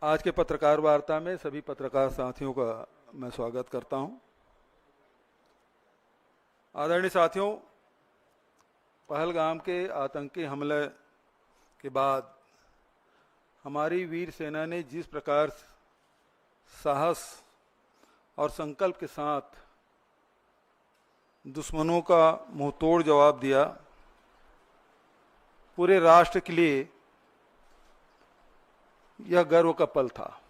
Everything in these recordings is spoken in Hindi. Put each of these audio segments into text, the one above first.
आज के पत्रकार वार्ता में सभी पत्रकार साथियों का मैं स्वागत करता हूं। आदरणीय साथियों, पहलगाम के आतंकी हमले के बाद हमारी वीर सेना ने जिस प्रकार साहस और संकल्प के साथ दुश्मनों का मुंहतोड़ जवाब दिया, पूरे राष्ट्र के लिए यह गर्व का पल था।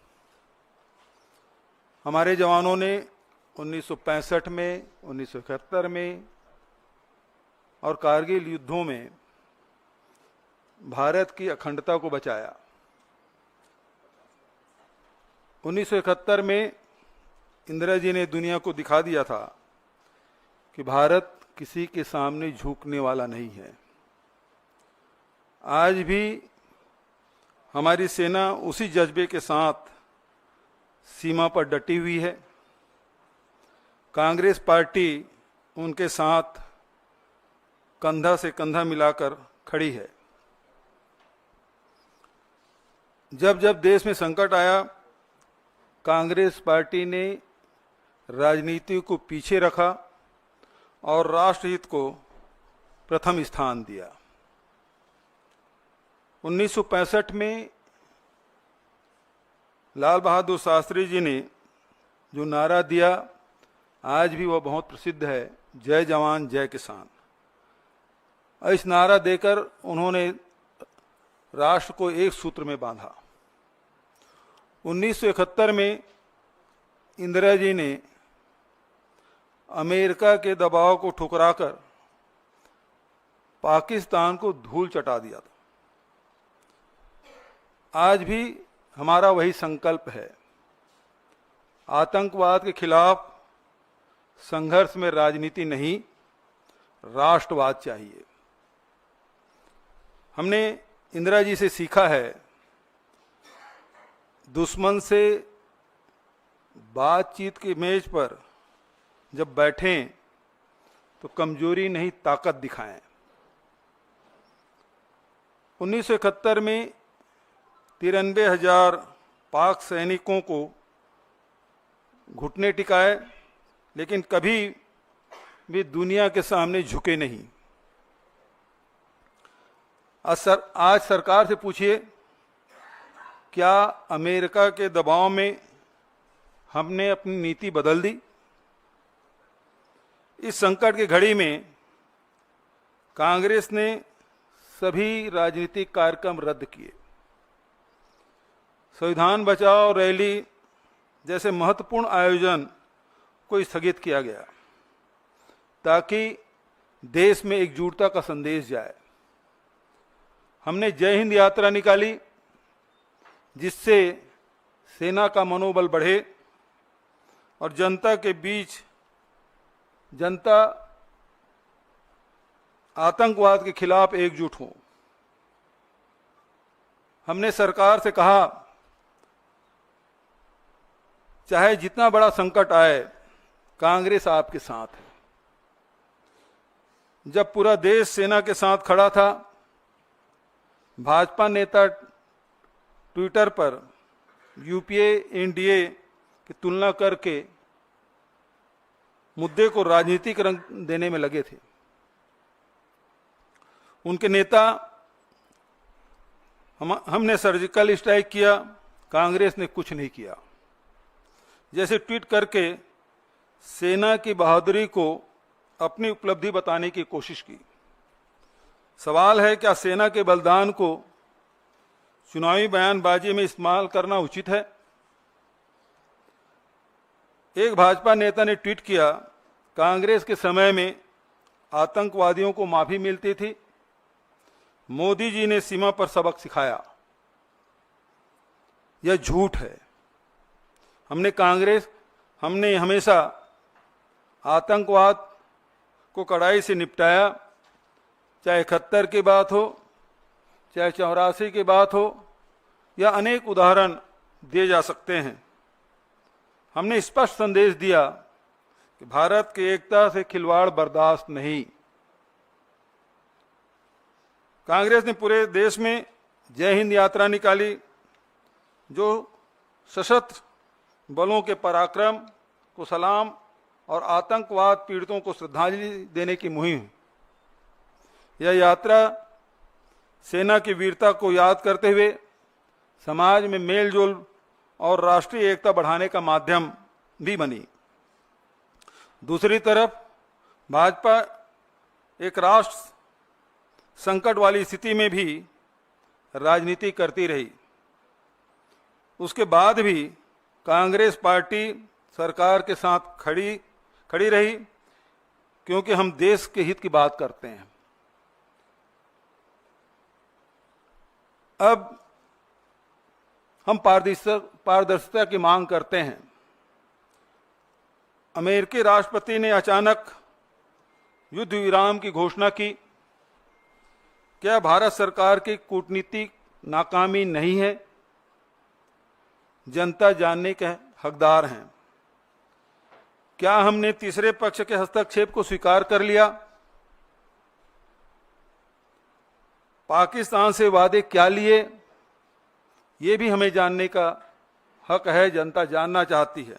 हमारे जवानों ने 1965 में, 1971 में और कारगिल युद्धों में भारत की अखंडता को बचाया। 1971 में इंदिरा जी ने दुनिया को दिखा दिया था कि भारत किसी के सामने झुकने वाला नहीं है। आज भी हमारी सेना उसी जज्बे के साथ सीमा पर डटी हुई है। कांग्रेस पार्टी उनके साथ कंधा से कंधा मिलाकर खड़ी है। जब जब देश में संकट आया, कांग्रेस पार्टी ने राजनीति को पीछे रखा और राष्ट्रहित को प्रथम स्थान दिया। 1965 में लाल बहादुर शास्त्री जी ने जो नारा दिया, आज भी वह बहुत प्रसिद्ध है, जय जवान जय किसान। इस नारा देकर उन्होंने राष्ट्र को एक सूत्र में बांधा। 1971 में इंदिरा जी ने अमेरिका के दबाव को ठुकराकर पाकिस्तान को धूल चटा दिया था। आज भी हमारा वही संकल्प है। आतंकवाद के खिलाफ संघर्ष में राजनीति नहीं, राष्ट्रवाद चाहिए। हमने इंदिरा जी से सीखा है, दुश्मन से बातचीत की मेज पर जब बैठें तो कमजोरी नहीं, ताकत दिखाएं। 1971 में 93,000 पाक सैनिकों को घुटने टिकाए, लेकिन कभी भी दुनिया के सामने झुके नहीं। आज सरकार से पूछिए, क्या अमेरिका के दबाव में हमने अपनी नीति बदल दी? इस संकट की घड़ी में कांग्रेस ने सभी राजनीतिक कार्यक्रम रद्द किए। संविधान बचाओ रैली जैसे महत्वपूर्ण आयोजन को स्थगित किया गया ताकि देश में एकजुटता का संदेश जाए। हमने जय हिंद यात्रा निकाली, जिससे सेना का मनोबल बढ़े और जनता के बीच जनता आतंकवाद के खिलाफ एकजुट हो। हमने सरकार से कहा, चाहे जितना बड़ा संकट आए, कांग्रेस आपके साथ है। जब पूरा देश सेना के साथ खड़ा था, भाजपा नेता ट्विटर पर यूपीए एनडीए की तुलना करके मुद्दे को राजनीतिक रंग देने में लगे थे। उनके नेता हमने सर्जिकल स्ट्राइक किया, कांग्रेस ने कुछ नहीं किया। जैसे ट्वीट करके सेना की बहादुरी को अपनी उपलब्धि बताने की कोशिश की। सवाल है, क्या सेना के बलिदान को चुनावी बयानबाजी में इस्तेमाल करना उचित है? एक भाजपा नेता ने ट्वीट किया, कांग्रेस के समय में आतंकवादियों को माफी मिलती थी, मोदी जी ने सीमा पर सबक सिखाया। यह झूठ है। हमने हमेशा आतंकवाद को कड़ाई से निपटाया, चाहे 71 की बात हो, चाहे 84 की बात हो, या अनेक उदाहरण दिए जा सकते हैं। हमने स्पष्ट संदेश दिया कि भारत की एकता से खिलवाड़ बर्दाश्त नहीं। कांग्रेस ने पूरे देश में जय हिंद यात्रा निकाली, जो सशस्त्र बलों के पराक्रम को सलाम और आतंकवाद पीड़ितों को श्रद्धांजलि देने की मुहिम। यह यात्रा सेना की वीरता को याद करते हुए समाज में मेलजोल और राष्ट्रीय एकता बढ़ाने का माध्यम भी बनी। दूसरी तरफ भाजपा एक राष्ट्र संकट वाली स्थिति में भी राजनीति करती रही। उसके बाद भी कांग्रेस पार्टी सरकार के साथ खड़ी रही, क्योंकि हम देश के हित की बात करते हैं। अब हम पारदर्शिता की मांग करते हैं। अमेरिकी राष्ट्रपति ने अचानक युद्ध विराम की घोषणा की। क्या भारत सरकार की कूटनीतिक नाकामी नहीं है? जनता जानने के हकदार हैं। क्या हमने तीसरे पक्ष के हस्तक्षेप को स्वीकार कर लिया? पाकिस्तान से वादे क्या लिए, ये भी हमें जानने का हक है। जनता जानना चाहती है।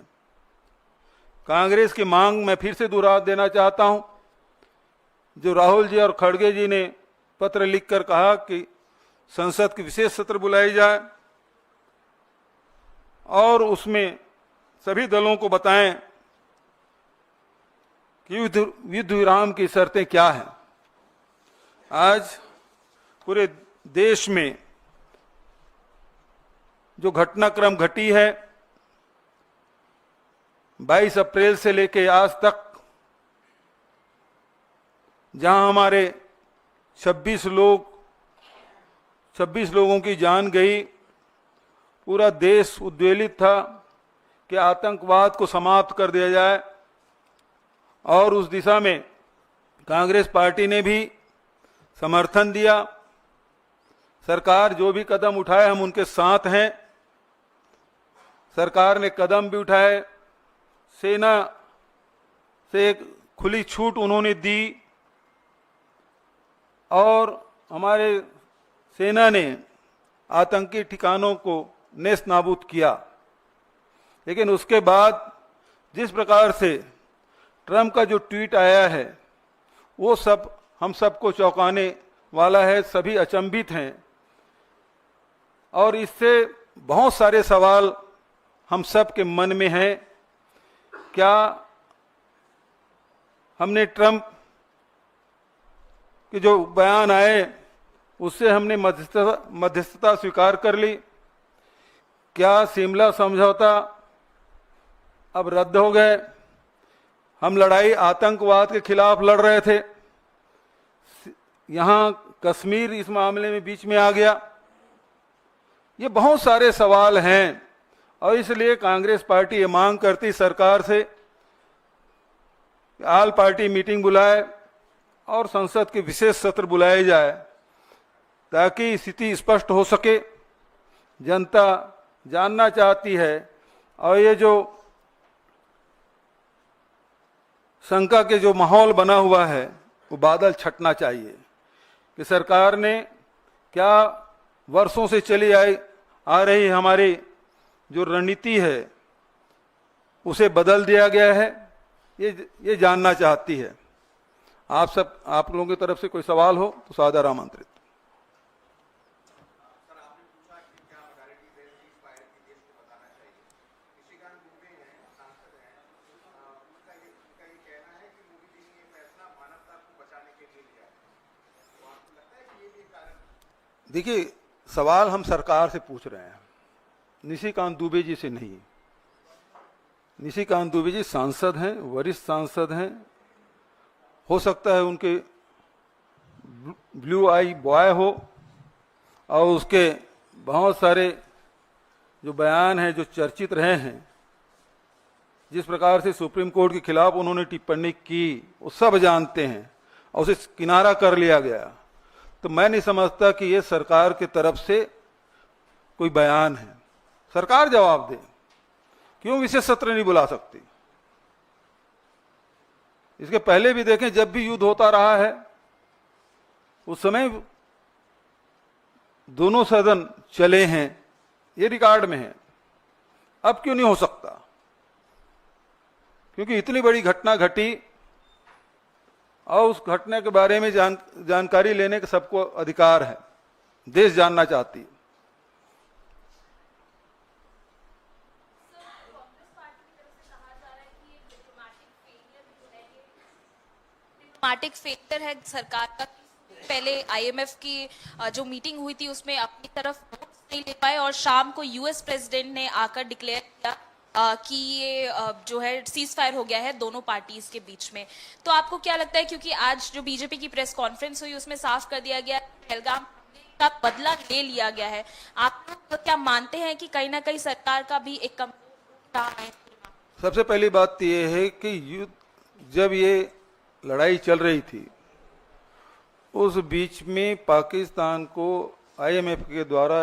कांग्रेस की मांग मैं फिर से दोहरा देना चाहता हूं, जो राहुल जी और खड़गे जी ने पत्र लिखकर कहा कि संसद की विशेष सत्र बुलाई जाए और उसमें सभी दलों को बताएं कि युद्ध विराम की शर्तें क्या हैं। आज पूरे देश में जो घटनाक्रम घटी है, 22 अप्रैल से लेकर आज तक, जहां हमारे 26 लोगों की जान गई, पूरा देश उद्वेलित था कि आतंकवाद को समाप्त कर दिया जाए। और उस दिशा में कांग्रेस पार्टी ने भी समर्थन दिया। सरकार जो भी कदम उठाए, हम उनके साथ हैं। सरकार ने कदम भी उठाए, सेना से एक खुली छूट उन्होंने दी और हमारे सेना ने आतंकी ठिकानों को नेस्त नाबूद किया। लेकिन उसके बाद जिस प्रकार से ट्रंप का जो ट्वीट आया है, वो सब हम सबको चौंकाने वाला है। सभी अचंभित हैं और इससे बहुत सारे सवाल हम सब के मन में हैं। क्या हमने ट्रंप के जो बयान आए उससे हमने मध्यस्थता स्वीकार कर ली? क्या शिमला समझौता अब रद्द हो गए? हम लड़ाई आतंकवाद के खिलाफ लड़ रहे थे, यहां कश्मीर इस मामले में बीच में आ गया। ये बहुत सारे सवाल हैं और इसलिए कांग्रेस पार्टी ये मांग करती सरकार से ऑल पार्टी मीटिंग बुलाए और संसद के विशेष सत्र बुलाए जाए, ताकि स्थिति स्पष्ट हो सके। जनता जानना चाहती है और ये जो शंका के जो माहौल बना हुआ है, वो बादल छटना चाहिए कि सरकार ने क्या वर्षों से चली आ रही हमारी जो रणनीति है उसे बदल दिया गया है, ये जानना चाहती है। आप लोगों की तरफ से कोई सवाल हो तो सादर आमंत्रित। देखिए, सवाल हम सरकार से पूछ रहे हैं, निशिकांत दुबे जी से नहीं। निशिकांत दुबे जी सांसद हैं, वरिष्ठ सांसद हैं। हो सकता है उनके ब्लू आई बॉय हो और उसके बहुत सारे जो बयान हैं जो चर्चित रहे हैं, जिस प्रकार से सुप्रीम कोर्ट के खिलाफ उन्होंने टिप्पणी की, वो सब जानते हैं और उसे किनारा कर लिया गया। तो मैं नहीं समझता कि ये सरकार की तरफ से कोई बयान है। सरकार जवाब दे, क्यों विशेष सत्र नहीं बुला सकती? इसके पहले भी देखें, जब भी युद्ध होता रहा है उस समय दोनों सदन चले हैं, ये रिकॉर्ड में है। अब क्यों नहीं हो सकता? क्योंकि इतनी बड़ी घटना घटी और उस घटना के बारे में जानकारी लेने का सबको अधिकार है, देश जानना चाहती है। डिप्लोमेटिक फेलियर है सरकार का। पहले आईएमएफ की जो मीटिंग हुई थी उसमें अपनी तरफ वोट्स नहीं ले पाए और शाम को यूएस प्रेसिडेंट ने आकर डिक्लेयर किया कि ये जो है सीज फायर हो गया है दोनों पार्टीज के बीच में। तो आपको क्या लगता है, क्योंकि आज जो बीजेपी की प्रेस कॉन्फ्रेंस हुई उसमें साफ कर दिया गया पहलगाम का बदला ले लिया गया है, आप लोग क्या मानते हैं कि कहीं ना कहीं सरकार का भी एक कम रहा है? सबसे पहली बात तो ये है कि युद्ध जब ये लड़ाई चल रही थी उस बीच में पाकिस्तान को आईएमएफ के द्वारा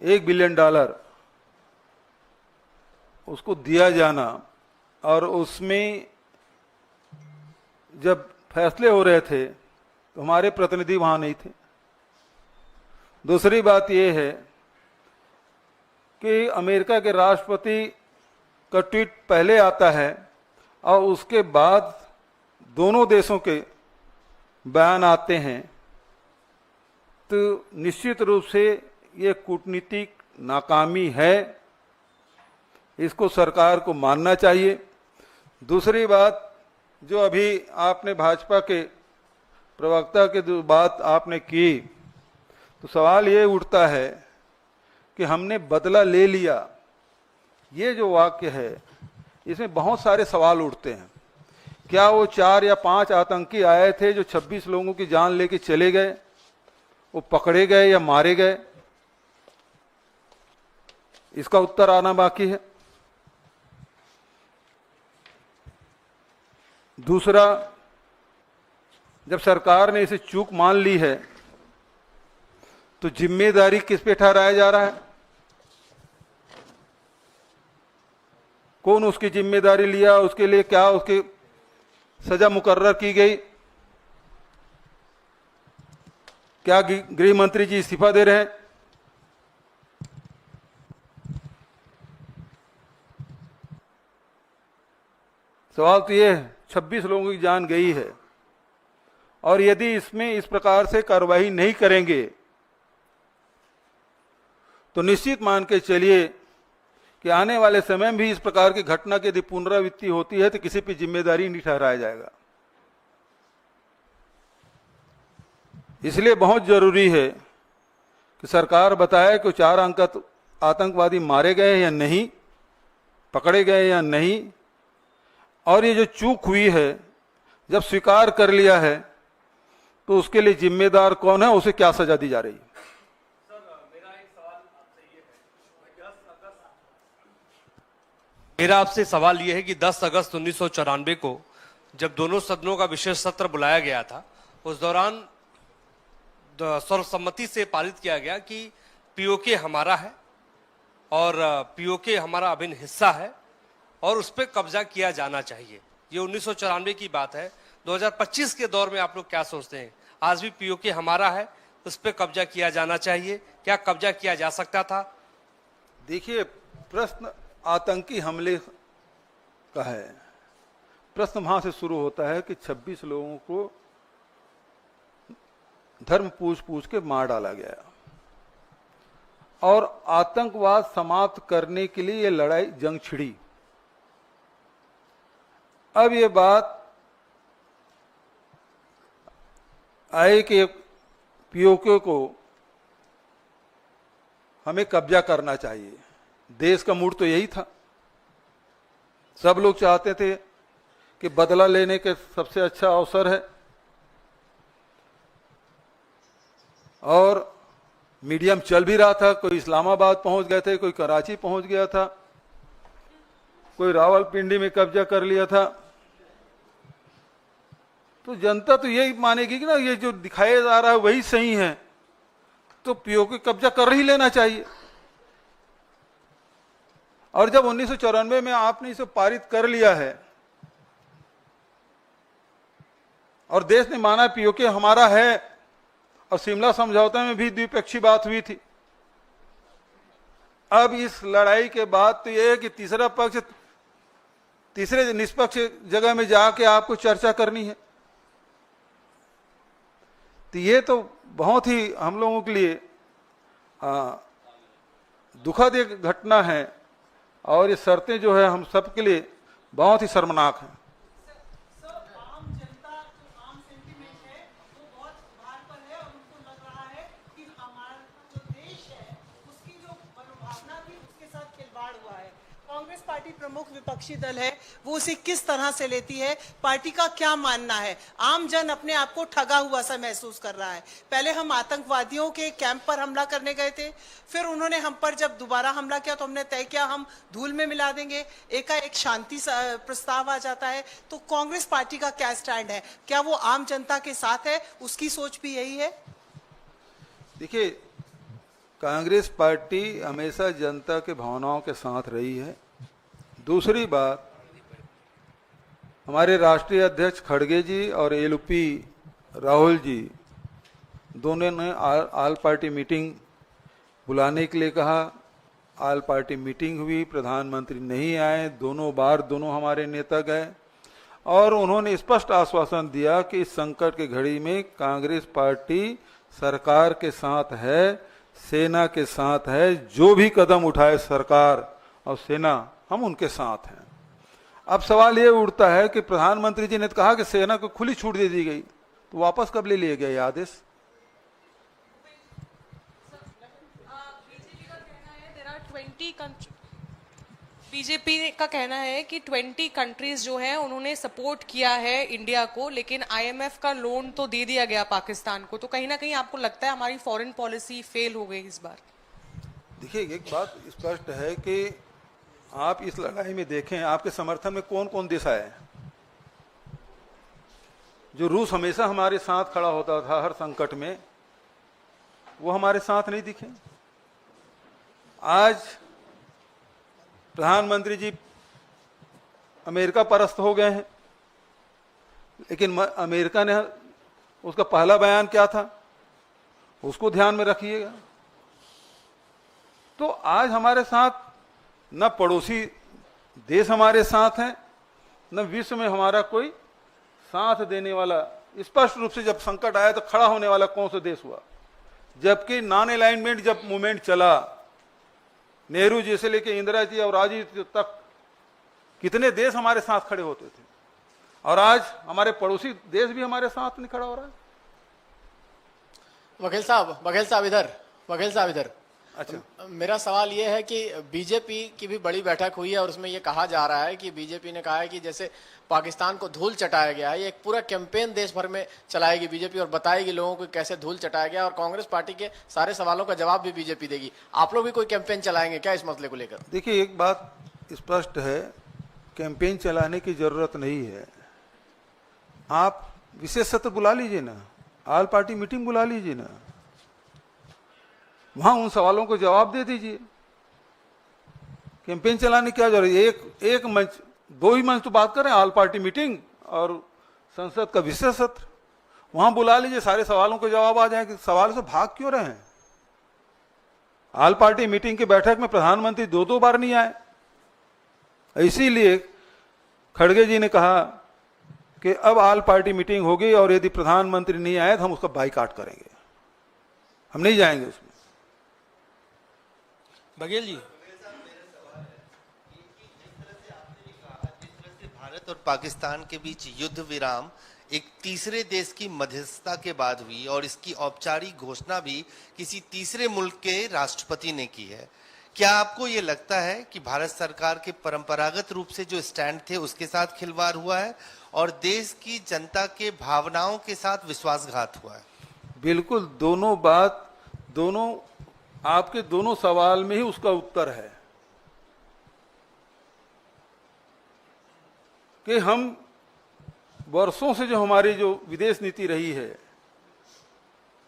$1 बिलियन उसको दिया जाना और उसमें जब फैसले हो रहे थे तो हमारे प्रतिनिधि वहां नहीं थे। दूसरी बात यह है कि अमेरिका के राष्ट्रपति का ट्वीट पहले आता है और उसके बाद दोनों देशों के बयान आते हैं, तो निश्चित रूप से ये कूटनीतिक नाकामी है, इसको सरकार को मानना चाहिए। दूसरी बात जो अभी आपने भाजपा के प्रवक्ता के जो बात आपने की, तो सवाल ये उठता है कि हमने बदला ले लिया, ये जो वाक्य है इसमें बहुत सारे सवाल उठते हैं। क्या वो 4 या 5 आतंकी आए थे जो 26 लोगों की जान लेके चले गए, वो पकड़े गए या मारे गए? इसका उत्तर आना बाकी है। दूसरा, जब सरकार ने इसे चूक मान ली है तो जिम्मेदारी किस पे ठहराया जा रहा है? कौन उसकी जिम्मेदारी लिया, उसके लिए क्या उसकी सजा मुकर्रर की गई? क्या गृह मंत्री जी इस्तीफा दे रहे हैं? सवाल तो ये है, 26 लोगों की जान गई है और यदि इसमें इस प्रकार से कार्रवाई नहीं करेंगे तो निश्चित मान के चलिए कि आने वाले समय में भी इस प्रकार की घटना की यदि पुनरावृत्ति होती है तो किसी पे जिम्मेदारी नहीं ठहराया जाएगा। इसलिए बहुत जरूरी है कि सरकार बताए कि 4 आतंकवादी मारे गए या नहीं, पकड़े गए या नहीं, और ये जो चूक हुई है जब स्वीकार कर लिया है तो उसके लिए जिम्मेदार कौन है, उसे क्या सजा दी जा रही है? मेरा आपसे सवाल यह है कि 10 अगस्त 1994 को जब दोनों सदनों का विशेष सत्र बुलाया गया था, उस दौरान सर्वसम्मति से पारित किया गया कि पीओके हमारा है और पीओके हमारा अभिन्न हिस्सा है और उस पर कब्जा किया जाना चाहिए। ये 1994 की बात है। 2025 के दौर में आप लोग क्या सोचते हैं? आज भी पीओके हमारा है, उस पर कब्जा किया जाना चाहिए, क्या कब्जा किया जा सकता था? देखिए, प्रश्न आतंकी हमले का है। प्रश्न वहां से शुरू होता है कि 26 लोगों को धर्म पूछ के मार डाला गया और आतंकवाद समाप्त करने के लिए यह लड़ाई जंग छिड़ी। अब ये बात आए कि पीओके को हमें कब्जा करना चाहिए। देश का मूड तो यही था, सब लोग चाहते थे कि बदला लेने के सबसे अच्छा अवसर है और मीडियम चल भी रहा था। कोई इस्लामाबाद पहुंच गए थे, कोई कराची पहुंच गया था, कोई रावलपिंडी में कब्जा कर लिया था। तो जनता तो यही मानेगी कि ना ये जो दिखाया जा रहा है वही सही है, तो पीओके कब्जा कर ही लेना चाहिए। और जब 1994 में आपने इसे पारित कर लिया है और देश ने माना पीओके हमारा है, और शिमला समझौते में भी द्विपक्षीय बात हुई थी, अब इस लड़ाई के बाद तो ये है कि तीसरा पक्ष तीसरे निष्पक्ष जगह में जाके आपको चर्चा करनी है। तो ये तो बहुत ही हम लोगों के लिए दुखद एक घटना है और ये शर्तें जो है हम सबके लिए बहुत ही शर्मनाक हैं। आम जनता जो आम सेंटीमेंट है वो बहुत भार पर है और उनको लग रहा है कि हमारा जो देश है उसकी जो मनोभावना थी उसके साथ खिलवाड़ हुआ है। कांग्रेस पार्टी प्रमुख विपक्षी दल है, वो उसे किस तरह से लेती है, पार्टी का क्या मानना है? आम जन अपने आप को ठगा हुआ सा महसूस कर रहा है। पहले हम आतंकवादियों के कैंप पर हमला करने गए थे, फिर उन्होंने हम पर जब दोबारा हमला किया तो हमने तय किया हम धूल में मिला देंगे, एकाएक शांति प्रस्ताव आ जाता है। तो कांग्रेस पार्टी का क्या स्टैंड है? क्या वो आम जनता के साथ है? उसकी सोच भी यही है? देखिए, कांग्रेस पार्टी हमेशा जनता के भावनाओं के साथ रही है। दूसरी बात, हमारे राष्ट्रीय अध्यक्ष खड़गे जी और एलपी राहुल जी दोनों ने आल पार्टी मीटिंग बुलाने के लिए कहा। आल पार्टी मीटिंग हुई, प्रधानमंत्री नहीं आए, दोनों हमारे नेता गए और उन्होंने स्पष्ट आश्वासन दिया कि इस संकट की घड़ी में कांग्रेस पार्टी सरकार के साथ है, सेना के साथ है। जो भी कदम उठाए सरकार और सेना, हम उनके साथ हैं। अब सवाल ये उठता है कि प्रधानमंत्री जी ने तो कहा कि सेना को खुली छूट दे दी गई, तो वापस कब ले लिया गया ये आदेश? बीजेपी का कहना है कि 20 कंट्रीज जो है उन्होंने सपोर्ट किया है इंडिया को, लेकिन आईएमएफ का लोन तो दे दिया गया पाकिस्तान को। तो कहीं ना कहीं आपको लगता है हमारी फॉरेन पॉलिसी फेल हो गई इस बार? देखिए, एक बात स्पष्ट है कि आप इस लड़ाई में देखें आपके समर्थन में कौन कौन देश आए। जो रूस हमेशा हमारे साथ खड़ा होता था हर संकट में, वो हमारे साथ नहीं दिखे। आज प्रधानमंत्री जी अमेरिका परस्त हो गए हैं, लेकिन अमेरिका ने उसका पहला बयान क्या था, उसको ध्यान में रखिएगा। तो आज हमारे साथ न पड़ोसी देश हमारे साथ हैं, न विश्व में हमारा कोई साथ देने वाला। स्पष्ट रूप से जब संकट आया तो खड़ा होने वाला कौन सा देश हुआ? जबकि नॉन अलाइनमेंट जब मूवमेंट चला, नेहरू जी से लेके इंदिरा जी और राजीव जी तक कितने देश हमारे साथ खड़े होते थे, और आज हमारे पड़ोसी देश भी हमारे साथ नहीं खड़ा हो रहा है। वकील साहब इधर। अच्छा, मेरा सवाल ये है कि बीजेपी की भी बड़ी बैठक हुई है और उसमें ये कहा जा रहा है कि बीजेपी ने कहा है कि जैसे पाकिस्तान को धूल चटाया गया है, ये एक पूरा कैंपेन देश भर में चलाएगी बीजेपी और बताएगी लोगों को कैसे धूल चटाया गया, और कांग्रेस पार्टी के सारे सवालों का जवाब भी बीजेपी देगी। आप लोग भी कोई कैंपेन चलाएंगे क्या इस मसले को लेकर? देखिए, एक बात स्पष्ट है, कैंपेन चलाने की जरूरत नहीं है। आप विशेष सत्र बुला लीजिए ना, आल पार्टी मीटिंग बुला लीजिए ना, वहां उन सवालों को जवाब दे दीजिए। कैंपेन चलाने की क्या जरूरत है? एक मंच, दो ही मंच तो बात करें, आल पार्टी मीटिंग और संसद का विशेष सत्र, वहां बुला लीजिए, सारे सवालों को जवाब आ जाएंगे। सवाल से भाग क्यों रहे हैं? आल पार्टी मीटिंग की बैठक में प्रधानमंत्री दो बार नहीं आए, इसीलिए खड़गे जी ने कहा कि अब आल पार्टी मीटिंग होगी और यदि प्रधानमंत्री नहीं आए तो हम उसका बाइकाट करेंगे, हम नहीं जाएंगे उसमें। बघेल जी, भारत और पाकिस्तान के बीच युद्ध विराम एक तीसरे देश की मध्यस्थता के बाद हुई और इसकी औपचारिक घोषणा भी किसी तीसरे मुल्क के राष्ट्रपति ने की है। क्या आपको ये लगता है कि भारत सरकार के परंपरागत रूप से जो स्टैंड थे उसके साथ खिलवाड़ हुआ है और देश की जनता के भावनाओं के साथ विश्वासघात हुआ है? बिल्कुल, दोनों आपके दोनों सवाल में ही उसका उत्तर है कि हम वर्षों से जो हमारी जो विदेश नीति रही है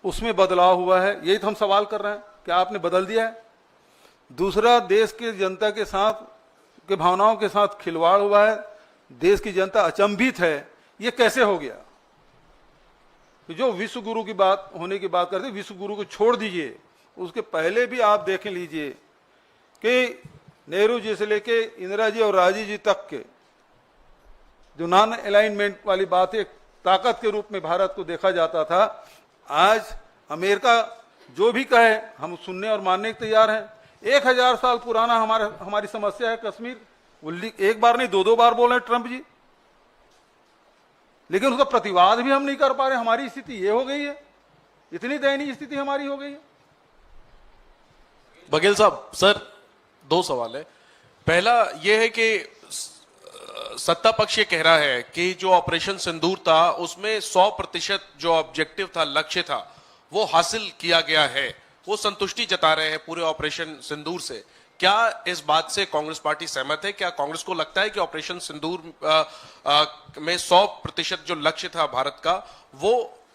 उसमें बदलाव हुआ है। यही तो हम सवाल कर रहे हैं, क्या आपने बदल दिया है? दूसरा, देश के जनता के साथ के भावनाओं के साथ खिलवाड़ हुआ है। देश की जनता अचंभित है, ये कैसे हो गया? जो विश्व गुरु की बात होने की बात करते, विश्व गुरु को छोड़ दीजिए, उसके पहले भी आप देख लीजिए कि नेहरू जी से लेके इंदिरा जी और राजीव जी तक के जो नॉन अलाइनमेंट वाली बात एक ताकत के रूप में भारत को देखा जाता था, आज अमेरिका जो भी कहे हम सुनने और मानने के तैयार हैं। 1000 साल पुराना हमारी समस्या है कश्मीर, एक बार नहीं 2-2 बार बोल रहे हैं ट्रंप जी, लेकिन उसका प्रतिवाद भी हम नहीं कर पा रहे। हमारी स्थिति ये हो गई है, इतनी दयनीय स्थिति हमारी हो गई है। बघेल साहब, सर 2 सवाल है। पहला यह है कि सत्ता पक्ष ये कह रहा है कि जो ऑपरेशन सिंदूर था उसमें 100% जो ऑब्जेक्टिव था, लक्ष्य था, वो हासिल किया गया है। वो संतुष्टि जता रहे हैं पूरे ऑपरेशन सिंदूर से। क्या इस बात से कांग्रेस पार्टी सहमत है? क्या कांग्रेस को लगता है कि ऑपरेशन सिंदूर में 100% जो लक्ष्य था भारत का वो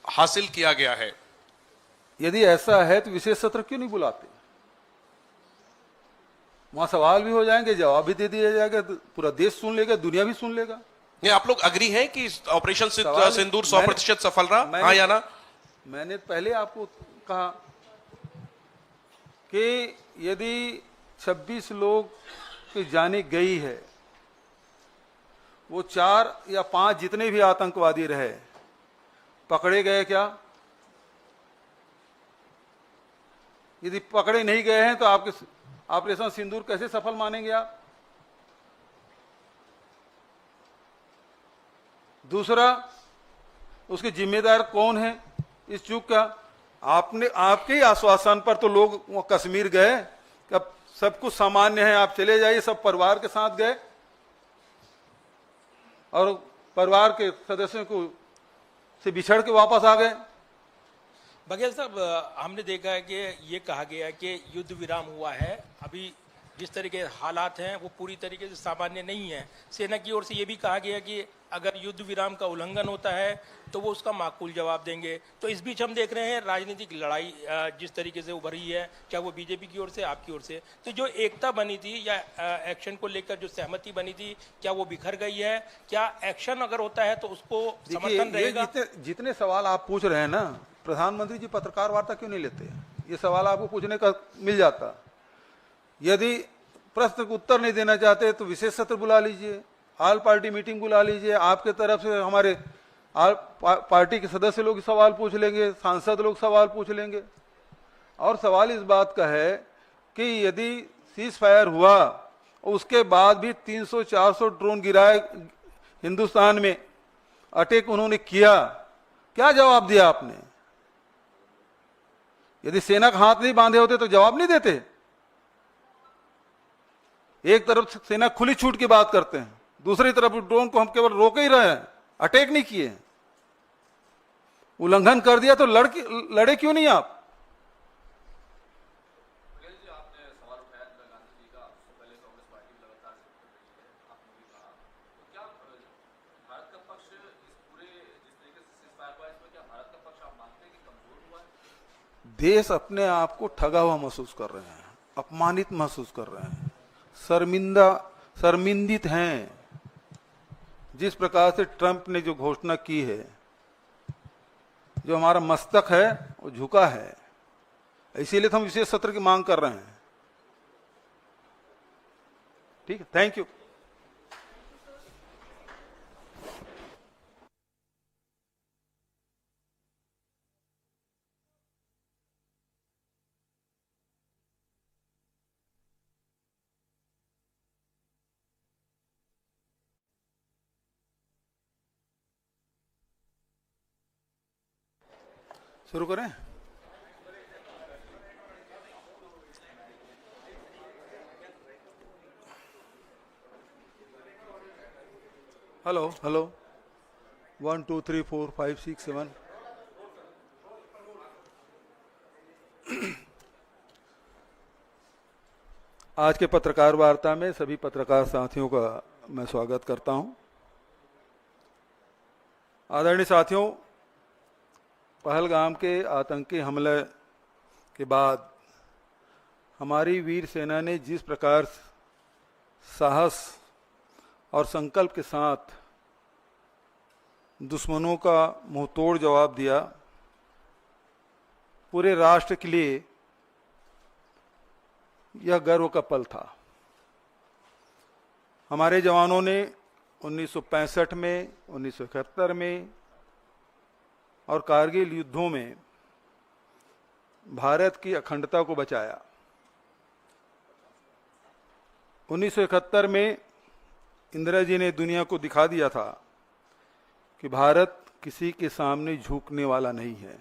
हासिल किया गया है? यदि ऐसा है तो विशेष सत्र क्यों नहीं बुलाते? वहां सवाल भी हो जाएंगे, जवाब भी दे दिया जाएगा, पूरा देश सुन लेगा, दुनिया भी सुन लेगा। नहीं, आप लोग अग्री हैं कि ऑपरेशन सिंदूर 100% सफल रहा, हाँ या ना? मैंने पहले आपको कहा कि यदि 26 लोग की जाने गई है, वो 4 या 5 जितने भी आतंकवादी रहे पकड़े गए क्या? यदि पकड़े नहीं गए हैं तो आपके ऑपरेशन सिंदूर कैसे सफल मानेंगे आप? दूसरा, उसके जिम्मेदार कौन है इस चूक का? आपके ही आश्वासन पर तो लोग वहां कश्मीर गए, अब सब कुछ सामान्य है, आप चले जाइए, सब परिवार के साथ गए और परिवार के सदस्यों को से बिछड़ के वापस आ गए। बघेल साहब, हमने देखा है कि ये कहा गया है कि युद्ध विराम हुआ है, अभी जिस तरीके के हालात हैं वो पूरी तरीके से सामान्य नहीं है। सेना की ओर से ये भी कहा गया कि अगर युद्ध विराम का उल्लंघन होता है तो वो उसका माकूल जवाब देंगे। तो इस बीच हम देख रहे हैं राजनीतिक लड़ाई जिस तरीके से उभरी है, चाहे वो बीजेपी की ओर से, आपकी ओर से, तो जो एकता बनी थी या एक्शन को लेकर जो सहमति बनी थी, क्या वो बिखर गई है? क्या एक्शन अगर होता है तो उसको समर्थन रहेगा? जितने सवाल आप पूछ रहे हैं ना, प्रधानमंत्री जी पत्रकार वार्ता क्यों नहीं लेते? ये सवाल आपको पूछने का मिल जाता। यदि प्रश्न को उत्तर नहीं देना चाहते तो विशेष सत्र बुला लीजिए, ऑल पार्टी मीटिंग बुला लीजिए, आपके तरफ से हमारे ऑल पार्टी के सदस्य लोग सवाल पूछ लेंगे, सांसद लोग सवाल पूछ लेंगे। और सवाल इस बात का है कि यदि सीज फायर हुआ और उसके बाद भी 300-400 ड्रोन गिराए हिंदुस्तान में, अटैक उन्होंने किया, क्या जवाब दिया आपने? यदि सेना का हाथ नहीं बांधे होते तो जवाब नहीं देते। एक तरफ सेना खुली छूट की बात करते हैं, दूसरी तरफ ड्रोन को हम केवल रोक ही रहे हैं, अटैक नहीं किए। उल्लंघन कर दिया तो लड़े क्यों नहीं आप? देश अपने आप को ठगा हुआ महसूस कर रहे हैं, अपमानित महसूस कर रहे हैं, शर्मिंदित हैं। जिस प्रकार से ट्रंप ने जो घोषणा की है, जो हमारा मस्तक है वो झुका है, इसीलिए तो हम विशेष सत्र की मांग कर रहे हैं। ठीक है, थैंक यू। शुरू करें? Hello hello, 1 2 3 4 5 6 7। आज के पत्रकार वार्ता में सभी पत्रकार साथियों का मैं स्वागत करता हूं। आदरणीय साथियों, पहलगाम के आतंकी हमले के बाद हमारी वीर सेना ने जिस प्रकार साहस और संकल्प के साथ दुश्मनों का मुंहतोड़ जवाब दिया, पूरे राष्ट्र के लिए यह गर्व का पल था। हमारे जवानों ने 1965 में, 1971 में और कारगिल युद्धों में भारत की अखंडता को बचाया। 1971 में इंदिरा जी ने दुनिया को दिखा दिया था कि भारत किसी के सामने झुकने वाला नहीं है।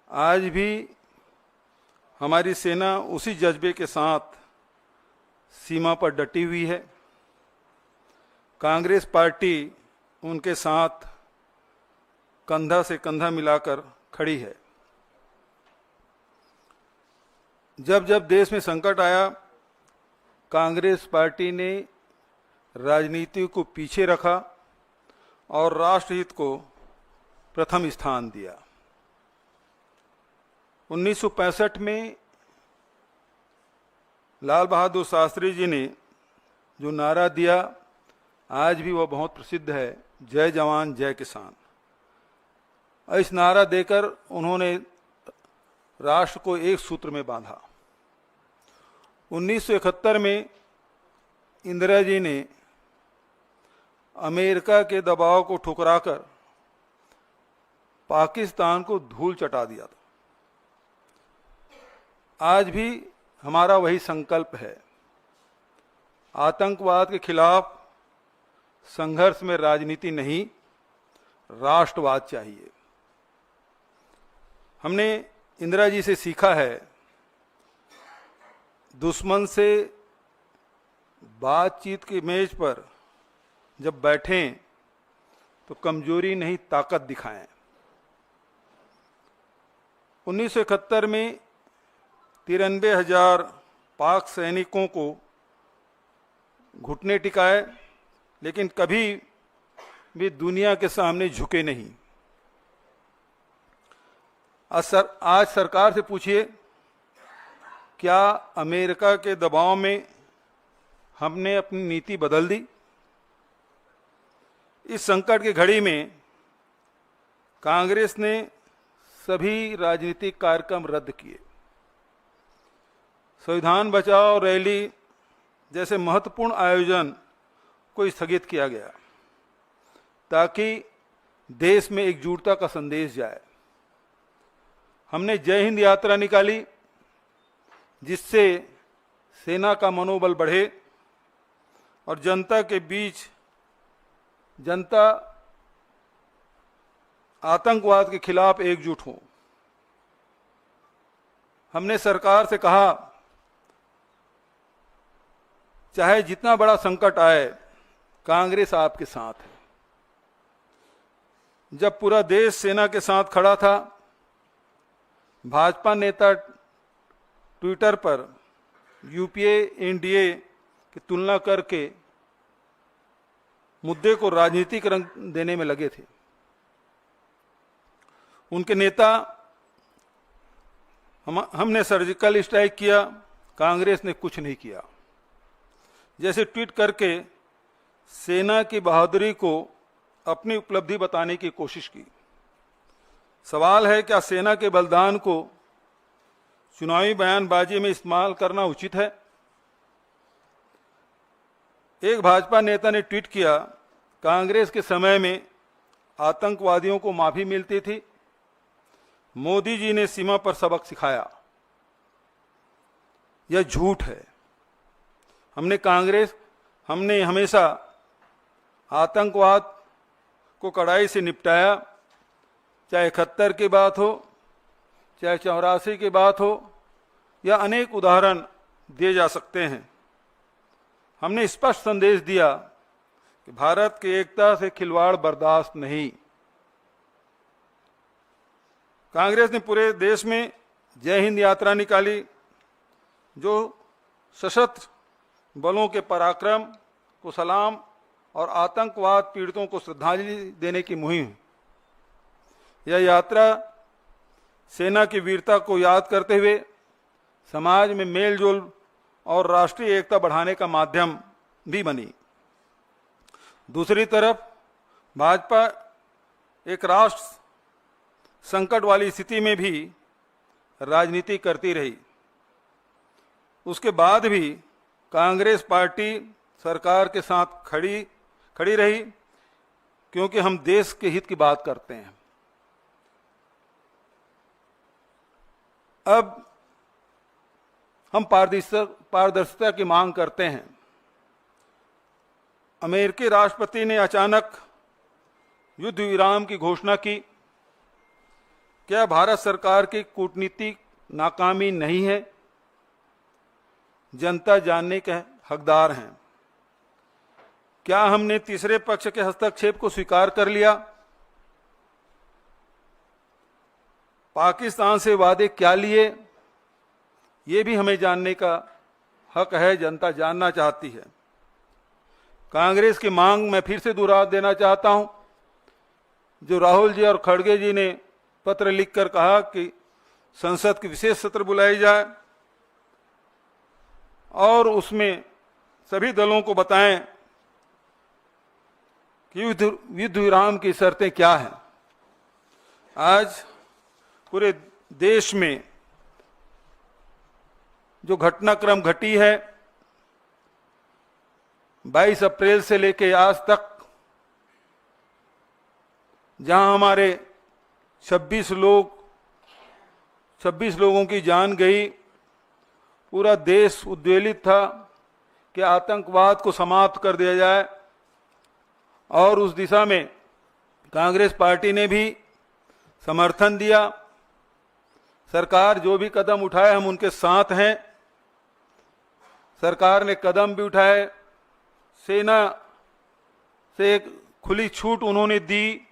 आज भी हमारी सेना उसी जज्बे के साथ सीमा पर डटी हुई है। कांग्रेस पार्टी उनके साथ कंधा से कंधा मिलाकर खड़ी है। जब जब देश में संकट आया, कांग्रेस पार्टी ने राजनीति को पीछे रखा और राष्ट्रहित को प्रथम स्थान दिया। 1965 में लाल बहादुर शास्त्री जी ने जो नारा दिया, आज भी वह बहुत प्रसिद्ध है, जय जवान जय किसान। इस नारा देकर उन्होंने राष्ट्र को एक सूत्र में बांधा। 1971 में इंदिरा जी ने अमेरिका के दबाव को ठुकराकर पाकिस्तान को धूल चटा दिया था। आज भी हमारा वही संकल्प है। आतंकवाद के खिलाफ संघर्ष में राजनीति नहीं, राष्ट्रवाद चाहिए। हमने इंदिरा जी से सीखा है, दुश्मन से बातचीत की मेज पर जब बैठें तो कमजोरी नहीं, ताकत दिखाएं। 1971 में 93,000 पाक सैनिकों को घुटने टिकाए, लेकिन कभी भी दुनिया के सामने झुके नहीं। आज सरकार से पूछिए, क्या अमेरिका के दबाव में हमने अपनी नीति बदल दी? इस संकट की घड़ी में कांग्रेस ने सभी राजनीतिक कार्यक्रम रद्द किए। संविधान बचाओ रैली जैसे महत्वपूर्ण आयोजन को स्थगित किया गया ताकि देश में एकजुटता का संदेश जाए। हमने जय हिंद यात्रा निकाली, जिससे सेना का मनोबल बढ़े और जनता के बीच जनता आतंकवाद के खिलाफ एकजुट हो। हमने सरकार से कहा, चाहे जितना बड़ा संकट आए, कांग्रेस आपके साथ है। जब पूरा देश सेना के साथ खड़ा था, भाजपा नेता ट्विटर पर यूपीए एनडीए की तुलना करके मुद्दे को राजनीतिक रंग देने में लगे थे। उनके नेता हमने सर्जिकल स्ट्राइक किया, कांग्रेस ने कुछ नहीं किया। जैसे ट्वीट करके सेना की बहादुरी को अपनी उपलब्धि बताने की कोशिश की। सवाल है, क्या सेना के बलिदान को चुनावी बयानबाजी में इस्तेमाल करना उचित है? एक भाजपा नेता ने ट्वीट किया, कांग्रेस के समय में आतंकवादियों को माफी मिलती थी, मोदी जी ने सीमा पर सबक सिखाया। यह झूठ है। हमने हमेशा आतंकवाद को कड़ाई से निपटाया, चाहे 71 की बात हो, चाहे 84 की बात हो, या अनेक उदाहरण दिए जा सकते हैं। हमने स्पष्ट संदेश दिया कि भारत की एकता से खिलवाड़ बर्दाश्त नहीं। कांग्रेस ने पूरे देश में जय हिंद यात्रा निकाली, जो सशस्त्र बलों के पराक्रम को सलाम और आतंकवाद पीड़ितों को श्रद्धांजलि देने की मुहिम है। यह यात्रा सेना की वीरता को याद करते हुए समाज में मेलजोल और राष्ट्रीय एकता बढ़ाने का माध्यम भी बनी। दूसरी तरफ भाजपा एक राष्ट्र संकट वाली स्थिति में भी राजनीति करती रही। उसके बाद भी कांग्रेस पार्टी सरकार के साथ खड़ी रही, क्योंकि हम देश के हित की बात करते हैं। अब हम पारदर्शिता की मांग करते हैं। अमेरिकी राष्ट्रपति ने अचानक युद्ध विराम की घोषणा की। क्या भारत सरकार की कूटनीतिक नाकामी नहीं है? जनता जानने के हकदार हैं। क्या हमने तीसरे पक्ष के हस्तक्षेप को स्वीकार कर लिया? पाकिस्तान से वादे क्या लिए, ये भी हमें जानने का हक है। जनता जानना चाहती है। कांग्रेस की मांग मैं फिर से दोहरा देना चाहता हूं, जो राहुल जी और खड़गे जी ने पत्र लिखकर कहा कि संसद की विशेष सत्र बुलाई जाए और उसमें सभी दलों को बताएं कि युद्ध विराम की शर्तें क्या हैं। आज पूरे देश में जो घटनाक्रम घटी है, 22 अप्रैल से लेकर आज तक, जहां हमारे 26 लोगों की जान गई, पूरा देश उद्वेलित था कि आतंकवाद को समाप्त कर दिया जाए, और उस दिशा में कांग्रेस पार्टी ने भी समर्थन दिया। सरकार जो भी कदम उठाए, हम उनके साथ हैं। सरकार ने कदम भी उठाए, सेना से एक खुली छूट उन्होंने दी,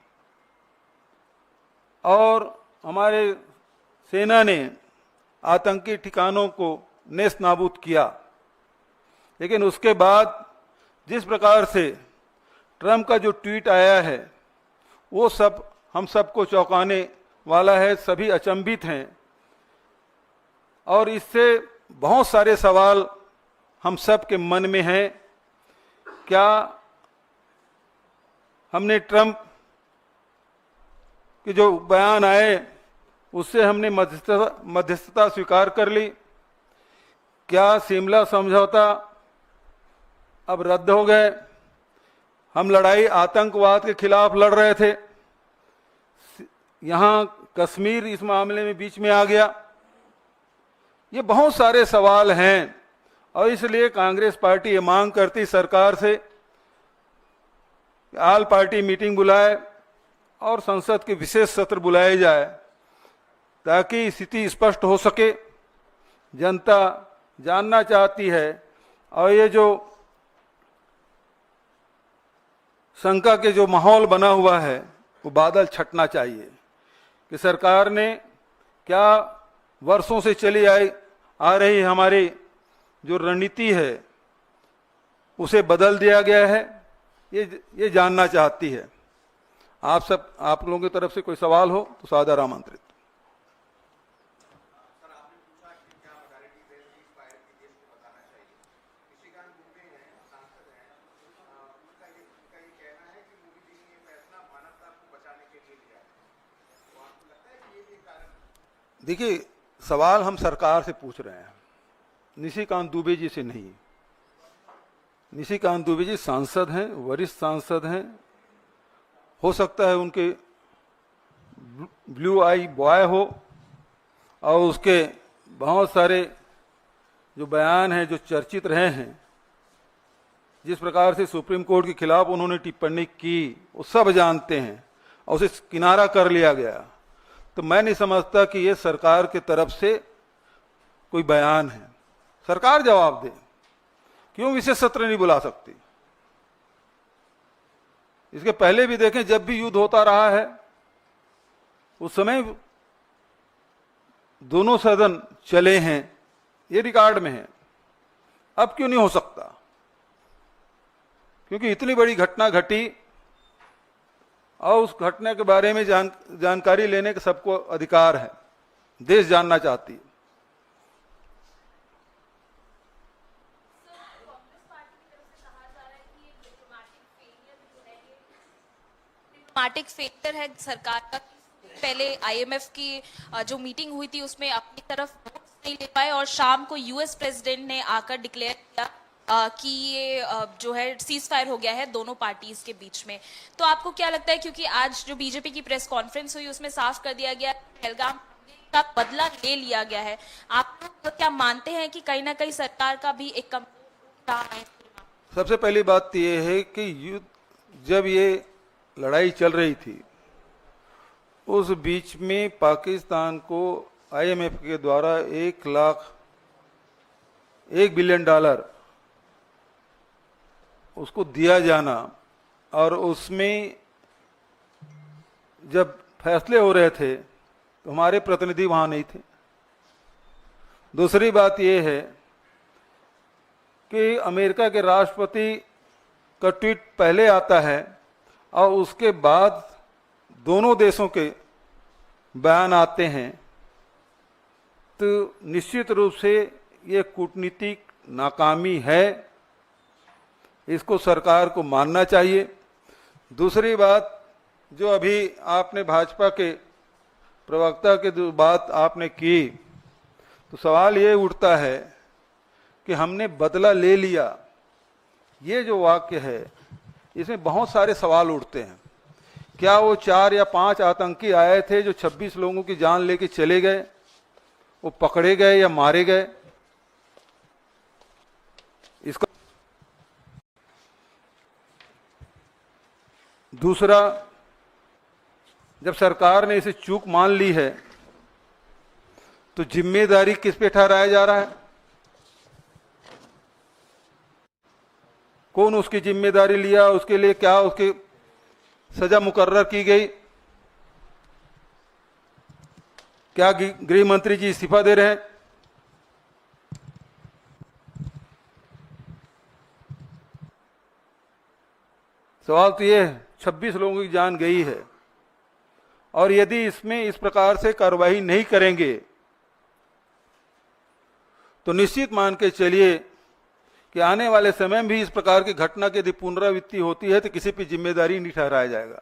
और हमारे सेना ने आतंकी ठिकानों को नेस्त नाबूद किया। लेकिन उसके बाद जिस प्रकार से ट्रंप का जो ट्वीट आया है, वो सब हम सबको चौंकाने वाला है। सभी अचंभित हैं, और इससे बहुत सारे सवाल हम सब के मन में हैं। क्या हमने ट्रंप के जो बयान आए उससे हमने मध्यस्थता स्वीकार कर ली? क्या शिमला समझौता अब रद्द हो गए? हम लड़ाई आतंकवाद के खिलाफ लड़ रहे थे, यहां कश्मीर इस मामले में बीच में आ गया। ये बहुत सारे सवाल हैं, और इसलिए कांग्रेस पार्टी ये मांग करती सरकार से ऑल पार्टी मीटिंग बुलाए और संसद के विशेष सत्र बुलाए जाए, ताकि स्थिति स्पष्ट हो सके। जनता जानना चाहती है, और ये जो शंका के जो माहौल बना हुआ है, वो बादल छटना चाहिए कि सरकार ने क्या वर्षों से चली आ रही हमारी जो रणनीति है उसे बदल दिया गया है। ये जानना चाहती है। आप लोगों की तरफ से कोई सवाल हो तो सादर आमंत्रित। देखिए, सवाल हम सरकार से पूछ रहे हैं, निशिकांत दुबे जी से नहीं। निशिकांत दुबे जी सांसद हैं, वरिष्ठ सांसद हैं। हो सकता है उनके ब्लू आई बॉय हो, और उसके बहुत सारे जो बयान हैं जो चर्चित रहे हैं, जिस प्रकार से सुप्रीम कोर्ट के खिलाफ उन्होंने टिप्पणी की, वो सब जानते हैं, और उसे किनारा कर लिया गया। तो मैं नहीं समझता कि ये सरकार की तरफ से कोई बयान है। सरकार जवाब दे, क्यों विशेष सत्र नहीं बुला सकती? इसके पहले भी देखें, जब भी युद्ध होता रहा है उस समय दोनों सदन चले हैं, ये रिकॉर्ड में है। अब क्यों नहीं हो सकता? क्योंकि इतनी बड़ी घटना घटी, और उस घटना के बारे में जानकारी लेने का सबको अधिकार है। देश जानना चाहती है। डिप्लोमैटिक फेलियर है सरकार का। पहले आईएमएफ की जो मीटिंग हुई थी उसमें अपनी तरफ नहीं ले पाए और शाम को यूएस प्रेसिडेंट ने आकर डिक्लेयर किया कि ये जो है सीज फायर हो गया है दोनों पार्टीज के बीच में। तो आपको क्या लगता है, क्योंकि आज जो बीजेपी की प्रेस कॉन्फ्रेंस हुई उसमें साफ कर दिया गया पहलगाम का बदला ले लिया गया है, आप तो क्या मानते हैं कि कहीं ना कहीं सरकार का भी एक कम रहा है? सबसे पहली बात तो ये है कि युद्ध जब ये लड़ाई चल रही थी उस बीच में पाकिस्तान को आईएमएफ के द्वारा $1 बिलियन उसको दिया जाना, और उसमें जब फैसले हो रहे थे तो हमारे प्रतिनिधि वहां नहीं थे। दूसरी बात यह है कि अमेरिका के राष्ट्रपति का ट्वीट पहले आता है और उसके बाद दोनों देशों के बयान आते हैं, तो निश्चित रूप से ये कूटनीतिक नाकामी है, इसको सरकार को मानना चाहिए। दूसरी बात, जो अभी आपने भाजपा के प्रवक्ता के जो बात आपने की, तो सवाल ये उठता है कि हमने बदला ले लिया, ये जो वाक्य है इसमें बहुत सारे सवाल उठते हैं। क्या वो 4 या 5 आतंकी आए थे जो 26 लोगों की जान लेके चले गए, वो पकड़े गए या मारे गए? इसका दूसरा, जब सरकार ने इसे चूक मान ली है तो जिम्मेदारी किस पे ठहराया जा रहा है? कौन उसकी जिम्मेदारी लिया, उसके लिए क्या उसकी सजा मुकर्रर की गई? क्या गृह मंत्री जी इस्तीफा दे रहे हैं? सवाल तो ये है, 26 लोगों की जान गई है, और यदि इसमें इस प्रकार से कार्रवाई नहीं करेंगे तो निश्चित मान के चलिए कि आने वाले समय में भी इस प्रकार की घटना की यदि पुनरावृत्ति होती है तो किसी पर जिम्मेदारी नहीं ठहराया जाएगा।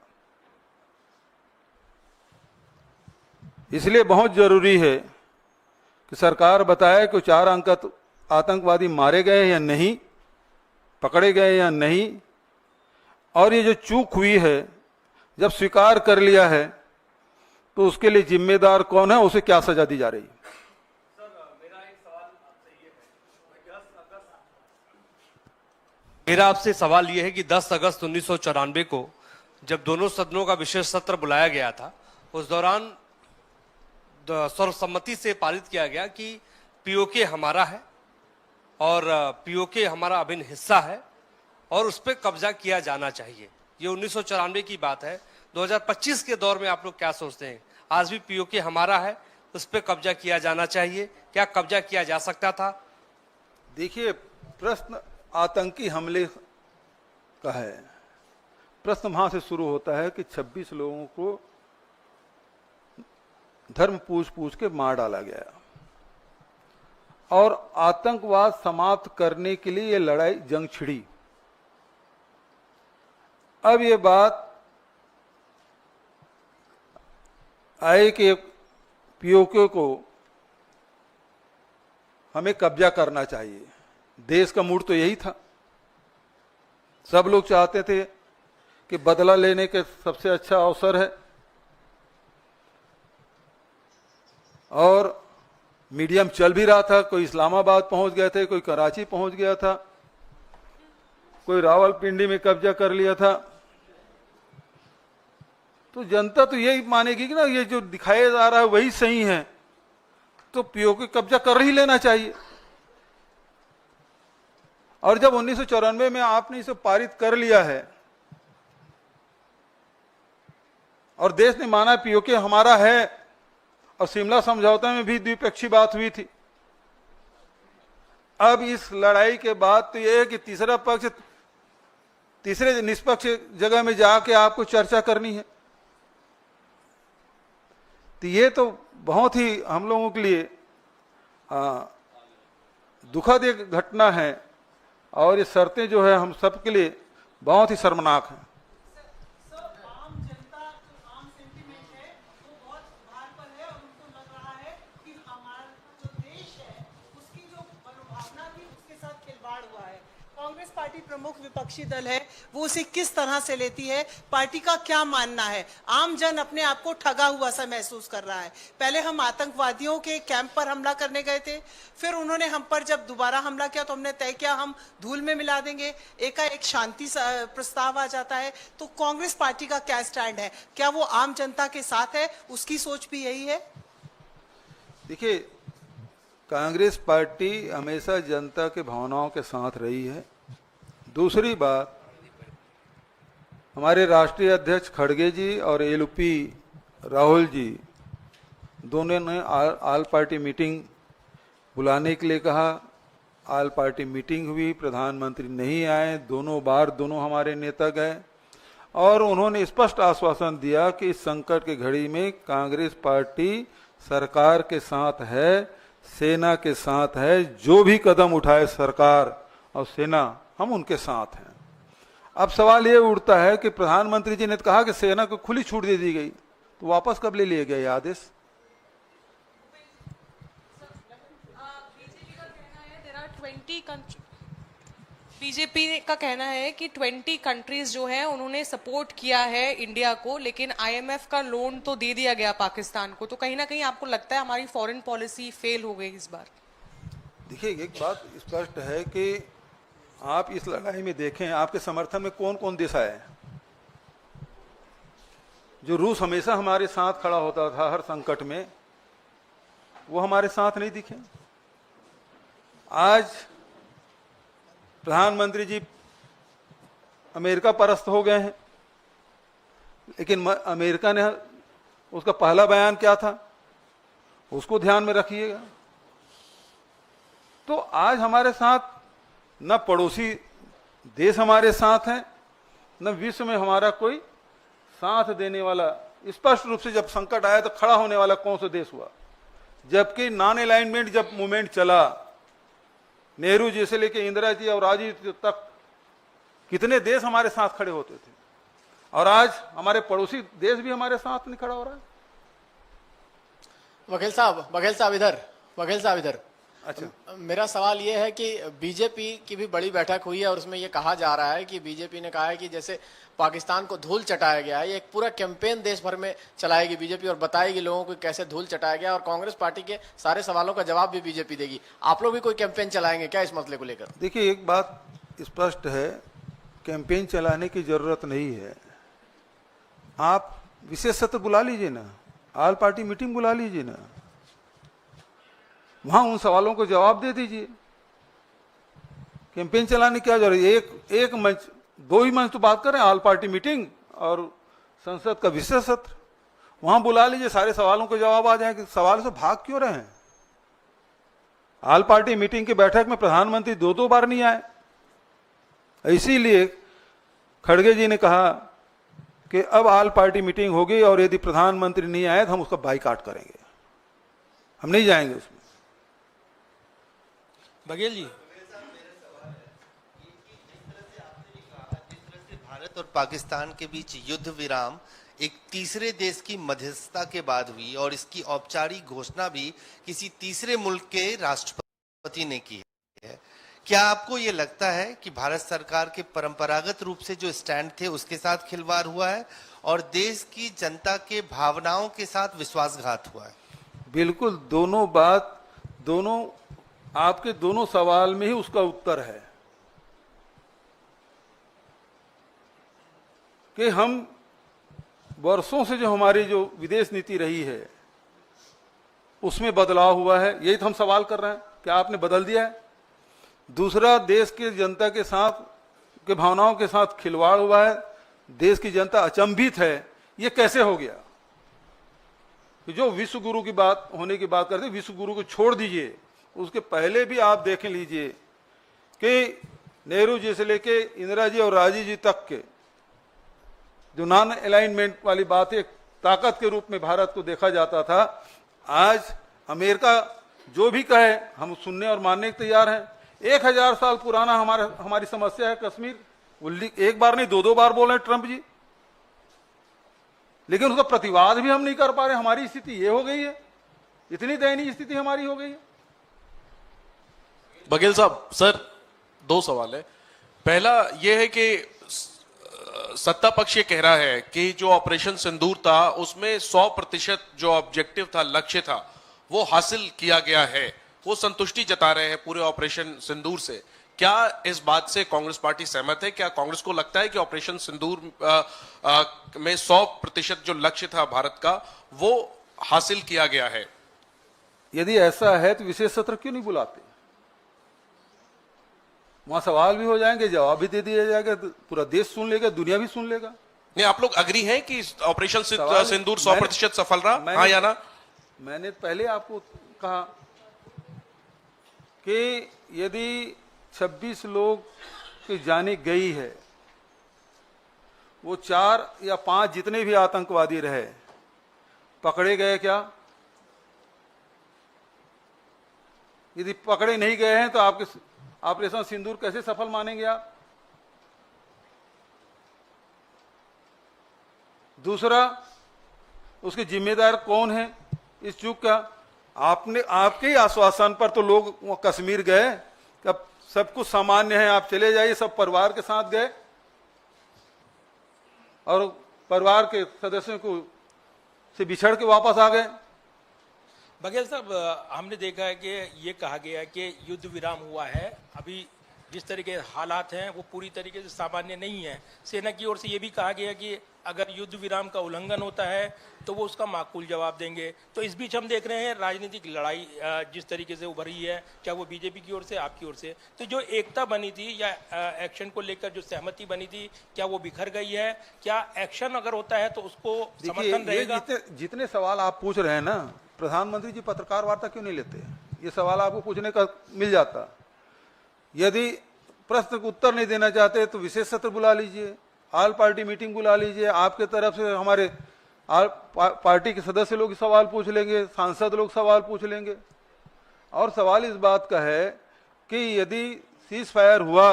इसलिए बहुत जरूरी है कि सरकार बताए कि 4 आतंकवादी मारे गए या नहीं, पकड़े गए या नहीं, और ये जो चूक हुई है जब स्वीकार कर लिया है तो उसके लिए जिम्मेदार कौन है, उसे क्या सजा दी जा रही है? मेरा आपसे सवाल यह है कि 10 अगस्त 1994 को जब दोनों सदनों का विशेष सत्र बुलाया गया था, उस दौरान सर्वसम्मति से पारित किया गया कि पीओके हमारा है और पीओके हमारा अभिन्न हिस्सा है और उस पर कब्जा किया जाना चाहिए। ये 1994 की बात है। 2025 के दौर में आप लोग क्या सोचते हैं? आज भी पीओके हमारा है, उस पर कब्जा किया जाना चाहिए, क्या कब्जा किया जा सकता था? देखिए, प्रश्न आतंकी हमले का है। प्रश्न वहां से शुरू होता है कि 26 लोगों को धर्म पूछ के मार डाला गया और आतंकवाद समाप्त करने के लिए ये लड़ाई जंग छिड़ी। अब ये बात आए कि पीओके को हमें कब्जा करना चाहिए। देश का मूड तो यही था, सब लोग चाहते थे कि बदला लेने के सबसे अच्छा अवसर है, और मीडियम चल भी रहा था। कोई इस्लामाबाद पहुंच गए थे, कोई कराची पहुंच गया था, कोई रावलपिंडी में कब्जा कर लिया था। तो जनता तो यही मानेगी कि ना ये जो दिखाया जा रहा है वही सही है, तो पीओके कब्जा कर ही लेना चाहिए। और जब 1994 में आपने इसे पारित कर लिया है और देश ने माना पीओके हमारा है, और शिमला समझौता में भी द्विपक्षीय बात हुई थी, अब इस लड़ाई के बाद तो यह है कि तीसरा पक्ष तीसरे निष्पक्ष जगह में जाके आपको चर्चा करनी है। तो ये तो बहुत ही हम लोगों के लिए दुखद एक घटना है, और ये शर्तें जो है हम सबके लिए बहुत ही शर्मनाक हैं। सर, आम जनता जो आम सेंटीमेंट है वो बहुत भार पर है और उनको लग रहा है कि हमारा जो देश पार्टी प्रमुख विपक्षी दल है वो उसे किस तरह से लेती है, पार्टी का क्या मानना है। आम जन अपने आप को ठगा हुआ सा महसूस कर रहा है। पहले हम आतंकवादियों के कैंप पर हमला करने गए थे, फिर उन्होंने हम पर जब दोबारा हमला किया तो हमने तय किया हम धूल में मिला देंगे, एकाएक शांति प्रस्ताव आ जाता है। तो कांग्रेस पार्टी का क्या स्टैंड है, क्या वो आम जनता के साथ है, उसकी सोच भी यही है? देखिए, कांग्रेस पार्टी हमेशा जनता के भावनाओं के साथ रही है। दूसरी बात, हमारे राष्ट्रीय अध्यक्ष खड़गे जी और एलपी राहुल जी दोनों ने आल पार्टी मीटिंग बुलाने के लिए कहा। आल पार्टी मीटिंग हुई, प्रधानमंत्री नहीं आए, दोनों हमारे नेता गए और उन्होंने स्पष्ट आश्वासन दिया कि इस संकट की घड़ी में कांग्रेस पार्टी सरकार के साथ है, सेना के साथ है, जो भी कदम उठाए सरकार और सेना हम उनके साथ हैं। अब सवाल ये उठता है कि प्रधानमंत्री जी ने कहा कि सेना को खुली छूट दे दी गई, तो वापस कब ले लिए गए ये आदेश? बीजेपी का कहना है कि 20 कंट्रीज जो है उन्होंने सपोर्ट किया है इंडिया को, लेकिन आईएमएफ का लोन तो दे दिया गया पाकिस्तान को। तो कहीं ना कहीं आपको लगता है हमारी फॉरेन पॉलिसी फेल हो गई इस बार? देखिए, एक बात स्पष्ट है कि आप इस लड़ाई में देखें, आपके समर्थन में कौन कौन देश आए। जो रूस हमेशा हमारे साथ खड़ा होता था हर संकट में, वो हमारे साथ नहीं दिखे। आज प्रधानमंत्री जी अमेरिका परस्त हो गए हैं, लेकिन अमेरिका ने उसका पहला बयान क्या था, उसको ध्यान में रखिएगा। तो आज हमारे साथ न पड़ोसी देश हमारे साथ हैं, न विश्व में हमारा कोई साथ देने वाला। स्पष्ट रूप से जब संकट आया तो खड़ा होने वाला कौन सा देश हुआ? जबकि नॉन अलाइनमेंट जब मूवमेंट चला, नेहरू जी से लेके इंदिरा जी और राजीव जी तक कितने देश हमारे साथ खड़े होते थे, और आज हमारे पड़ोसी देश भी हमारे साथ नहीं खड़ा हो रहा है। बघेल साहब इधर। अच्छा, मेरा सवाल ये है कि बीजेपी की भी बड़ी बैठक हुई है और उसमें ये कहा जा रहा है कि बीजेपी ने कहा है कि जैसे पाकिस्तान को धूल चटाया गया है, ये एक पूरा कैंपेन देश भर में चलाएगी बीजेपी और बताएगी लोगों को कैसे धूल चटाया गया, और कांग्रेस पार्टी के सारे सवालों का जवाब भी बीजेपी देगी। आप लोग भी कोई कैंपेन चलाएंगे क्या इस मसले को लेकर? देखिए, एक बात स्पष्ट है, कैंपेन चलाने की जरूरत नहीं है। आप विशेष सत्र बुला लीजिए ना, आल पार्टी मीटिंग बुला लीजिए ना, वहां उन सवालों को जवाब दे दीजिए। कैंपेन चलाने की क्या जरूरत है? एक मंच, दो ही मंच तो बात करें, आल पार्टी मीटिंग और संसद का विशेष सत्र, वहां बुला लीजिए, सारे सवालों के जवाब आ जाएंगे। सवाल से भाग क्यों रहे हैं? आल पार्टी मीटिंग की बैठक में प्रधानमंत्री दो बार नहीं आए, इसीलिए खड़गे जी ने कहा कि अब आल पार्टी मीटिंग होगी और यदि प्रधानमंत्री नहीं आए तो हम उसका बाइकाट करेंगे, हम नहीं जाएंगे उसमें। बघेल जी, भारत और पाकिस्तान के बीच युद्ध विराम एक तीसरे देश की मध्यस्थता के बाद हुई और इसकी औपचारिक घोषणा भी किसी तीसरे मुल्क के राष्ट्रपति ने की है। क्या आपको ये लगता है कि भारत सरकार के परंपरागत रूप से जो स्टैंड थे उसके साथ खिलवाड़ हुआ है और देश की जनता के भावनाओं के साथ विश्वासघात हुआ है? बिल्कुल, दोनों आपके दोनों सवाल में ही उसका उत्तर है कि हम वर्षों से जो हमारी जो विदेश नीति रही है उसमें बदलाव हुआ है, यही तो हम सवाल कर रहे हैं। क्या आपने बदल दिया है? दूसरा, देश की जनता के साथ के भावनाओं के साथ खिलवाड़ हुआ है, देश की जनता अचंभित है, ये कैसे हो गया? जो विश्व गुरु की बात होने की बात करते, विश्व गुरु को छोड़ दीजिए, उसके पहले भी आप देख लीजिए कि नेहरू जी से लेके इंदिरा जी और राजीव जी तक के जो नॉन अलाइनमेंट वाली बात एक ताकत के रूप में भारत को देखा जाता था, आज अमेरिका जो भी कहे हम सुनने और मानने के तैयार हैं। 1000 साल पुराना हमारी समस्या है कश्मीर, वो एक बार नहीं दो बार बोल रहे ट्रंप जी, लेकिन उसका प्रतिवाद भी हम नहीं कर पा रहे। हमारी स्थिति ये हो गई है, इतनी दयनीय स्थिति हमारी हो गई है। बघेल साहब, सर 2 सवाल है। पहला यह है कि सत्ता पक्ष ये कह रहा है कि जो ऑपरेशन सिंदूर था उसमें 100% जो ऑब्जेक्टिव था, लक्ष्य था, वो हासिल किया गया है। वो संतुष्टि जता रहे हैं पूरे ऑपरेशन सिंदूर से। क्या इस बात से कांग्रेस पार्टी सहमत है? क्या कांग्रेस को लगता है कि ऑपरेशन सिंदूर में 100% जो लक्ष्य था भारत का वो हासिल किया गया है? यदि ऐसा है तो विशेष सत्र क्यों नहीं बुलाते? वहां सवाल भी हो जाएंगे, जवाब भी दे दिया जाएगा, तो पूरा देश सुन लेगा, दुनिया भी सुन लेगा। नहीं, आप लोग अग्री हैं कि ऑपरेशन सिंदूर 100% सफल रहा, हाँ या ना? मैंने पहले आपको कहा कि यदि 26 लोग की जाने गई है, वो 4 या 5 जितने भी आतंकवादी रहे पकड़े गए क्या? यदि पकड़े नहीं गए हैं तो आपके ऑपरेशन सिंदूर कैसे सफल मानेंगे आप? दूसरा, उसके जिम्मेदार कौन है इस चूक का? आपने, आपके ही आश्वासन पर तो लोग वहां कश्मीर गए, कब सब कुछ सामान्य है, आप चले जाइए, सब परिवार के साथ गए और परिवार के सदस्यों को से बिछड़ के वापस आ गए। बघेल साहब, हमने देखा है कि ये कहा गया है कि युद्ध विराम हुआ है, अभी जिस तरीके के हालात हैं वो पूरी तरीके से सामान्य नहीं है। सेना की ओर से ये भी कहा गया कि अगर युद्ध विराम का उल्लंघन होता है तो वो उसका माकूल जवाब देंगे। तो इस बीच हम देख रहे हैं राजनीतिक लड़ाई जिस तरीके से उभर रही है, चाहे वो बीजेपी की ओर से, आपकी ओर से, तो जो एकता बनी थी या एक्शन को लेकर जो सहमति बनी थी, क्या वो बिखर गई है? क्या एक्शन अगर होता है तो उसको समर्थन रहेगा? जितने सवाल आप पूछ रहे हैं ना, प्रधानमंत्री जी पत्रकार वार्ता क्यों नहीं लेते? ये सवाल आपको पूछने का मिल जाता। यदि प्रश्न को उत्तर नहीं देना चाहते तो विशेष सत्र बुला लीजिए, ऑल पार्टी मीटिंग बुला लीजिए, आपके तरफ से हमारे पार्टी के सदस्य लोग सवाल पूछ लेंगे, सांसद लोग सवाल पूछ लेंगे। और सवाल इस बात का है कि यदि सीज फायर हुआ,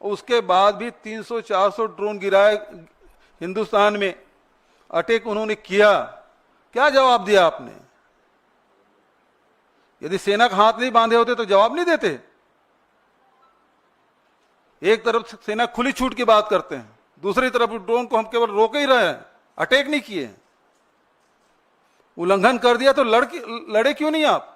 उसके बाद भी 300-400 ड्रोन गिराए हिंदुस्तान में, अटैक उन्होंने किया, क्या जवाब दिया आपने? यदि सेना का हाथ नहीं बांधे होते तो जवाब नहीं देते। एक तरफ सेना खुली छूट की बात करते हैं, दूसरी तरफ ड्रोन को हम केवल रोक ही रहे हैं, अटैक नहीं किए। उल्लंघन कर दिया तो लड़े क्यों नहीं आप?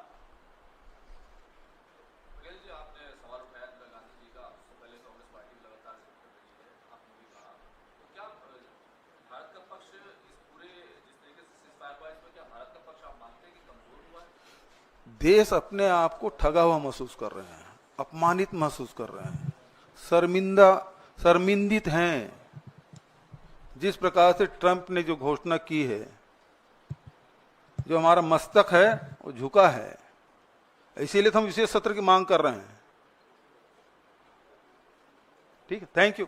देश अपने आप को ठगा हुआ महसूस कर रहे हैं, अपमानित महसूस कर रहे हैं, शर्मिंदित हैं। जिस प्रकार से ट्रंप ने जो घोषणा की है, जो हमारा मस्तक है वो झुका है, इसीलिए तो हम विशेष सत्र की मांग कर रहे हैं। ठीक है, थैंक यू।